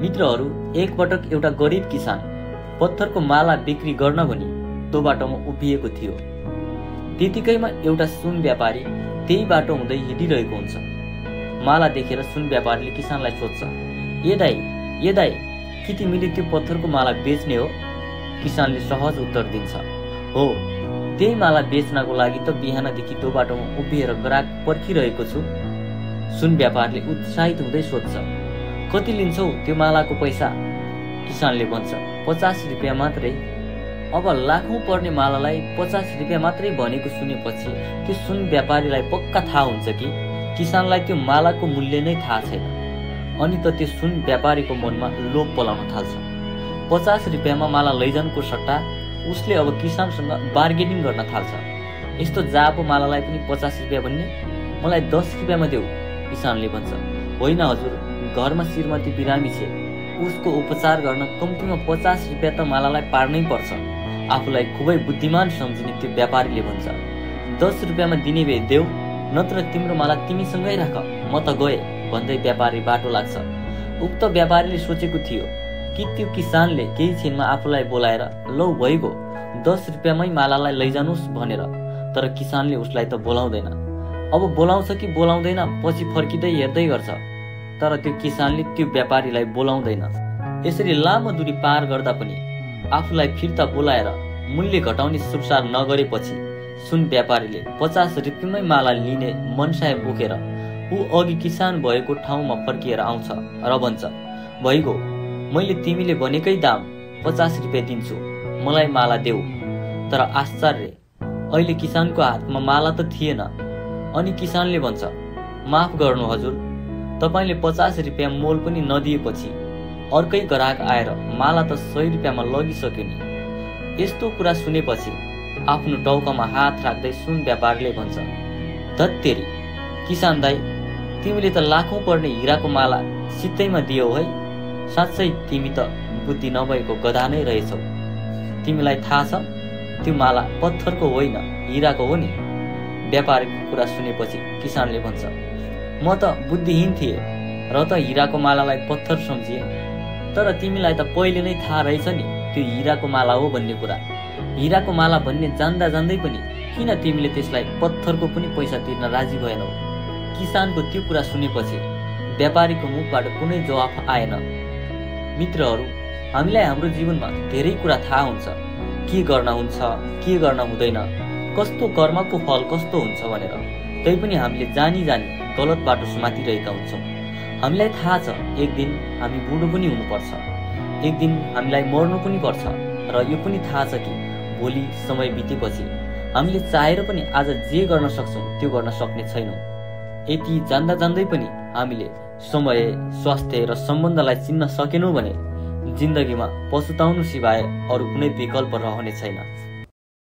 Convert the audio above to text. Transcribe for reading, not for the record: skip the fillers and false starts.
मित्रहरू, एकपटक एउटा गरिब किसान पत्थरको माला बिक्री गर्न भनी त्यो बाटोमा उभिएको थियो। त्यतिकैमा एउटा सुन व्यापारी त्यही बाटो हुँदै हिँडिरहेको हुन्छ। माला देखेर सुन व्यापारीले किसानलाई सोध्छ, ए दाइ, कि तिमीले त्यो पत्थरको माला बेच्ने हो? किसानले सहज उत्तर दिन्छ, हो, त्यही माला बेच्नको लागि त बिहानदेखि त्यो बाटोमा उभिएर ग्राहक पर्खिरहेको छु। सुन व्यापारीले उत्साहित हुँदै सोध्छ, कति लिन्छौ त्यो मालाको पैसा? किसानले भन्छ, 50 रुपियाँ मात्रै। अब लाखौं पर्ने मालालाई 50 रुपियाँ मात्रै भनेको सुनेपछि त्यो सुन व्यापारीलाई पक्का थाहा हुन्छ कि किसानलाई त्यो मालाको मूल्य नै थाहा छैन। अनि त त्यो सुन व्यापारीको मनमा लोभ पलाउन थाल्छ। 50 रुपियाँमा माला लैजानको सट्टा उसले अब किसानसँग बार्गेनिङ गर्न थाल्छ। यस्तो जाबो मालालाई पनि 50 रुपियाँ भन्ने, मलाई 10 रुपियाँमा देऊ। किसानले भन्छ, होइन हजुर, घरमा श्रीमती बिरामी छे, उसको उपचार गर्न कम्तीमा 50 रुपियाँ त मालालाई पार्नै पर्छ। आफूलाई खुबै बुद्धिमान सम्झिने त्यो व्यापारीले भन्छ, 10 रुपियाँमा दिने भए देऊ, नत्र तिम्रो माला तिमीसँगै राख, म त गए भन्दै व्यापारी बाटो लाग्छ। उक्त व्यापारीले सोचेको थियो कि त्यो किसानले केही छिनमा आफूलाई बोलाएर लौ भइगयो 10 रुपियाँमै मालालाई लैजानुस् भनेर, तर किसानले उसलाई त बोलाउँदैन। अब बोलाउँछ कि बोलाउँदैन पछि फर्किँदै हेर्दै गर्छ, तर त्यो किसानले त्यो व्यापारीलाई बोलाउँदैन। यसरी लामो दूरी पार गर्दा पनि आफूलाई फिर्ता बोलाएर मूल्य घटाउने सुरसार नगरेपछि सुन व्यापारीले 50 रुपियाँमै माला लिने मनसाय बोकेर ऊ अघि किसान भएको ठाउँमा फर्किएर आउँछ र भन्छ, भइगयो, मैले तिमीले भनेकै दाम 50 रुपियाँ दिन्छु, मलाई माला देऊ। तर आश्चर्य, अहिले किसानको हातमा माला त थिएन। अनि किसानले भन्छ, माफ गर्नु हजुर, तपाईँले 50 रुपियाँ मोल पनि नदिएपछि अर्कै ग्राहक आएर माला त 100 रुपियाँमा लगिसक्यो नि। यस्तो कुरा सुनेपछि आफ्नो टाउकामा हात राख्दै सुन व्यापारीले भन्छ, धत्तेरी किसान दाइ, तिमीले त लाखौं पर्ने हिराको माला सित्तैमा दियौ है। साँच्चै तिमी त बुद्धि नभएको गधा नै रहेछौ। तिमीलाई थाहा छ त्यो माला पत्थरको होइन, हिराको हो नि। व्यापारीको कुरा सुनेपछि किसानले भन्छ, म त बुद्धिहीन थिएँ र त हिराको मालालाई पत्थर सम्झिएँ, तर तिमीलाई त पहिले नै थाहा रहेछ नि त्यो हिराको माला हो भन्ने कुरा। हिराको माला भन्ने जान्दा जान्दै पनि किन तिमीले त्यसलाई पत्थरको पनि पैसा तिर्न राजी भएनौ? किसानको त्यो कुरा सुनेपछि व्यापारीको मुखबाट कुनै जवाफ आएन। मित्रहरू, हामीलाई हाम्रो जीवनमा धेरै कुरा थाहा हुन्छ, के गर्न हुन्छ, के गर्न हुँदैन, कस्तो कर्मको फल कस्तो हुन्छ भनेर। तैपनि हामीले जानी गलत बाटो समातिरहेका हुन्छौँ। हामीलाई थाहा छ एक दिन हामी बुढो पनि हुनुपर्छ, एक दिन हामीलाई मर्नु पनि पर्छ, र यो पनि थाहा छ कि भोलि समय बितेपछि हामीले चाहेर पनि आज जे गर्न सक्छौँ त्यो गर्न सक्ने छैनौँ। यति जान्दा जान्दै पनि हामीले समय, स्वास्थ्य र सम्बन्धलाई चिन्न सकेनौँ भने जिन्दगीमा पछुताउनु सिवाय अरू कुनै विकल्प रहने छैन।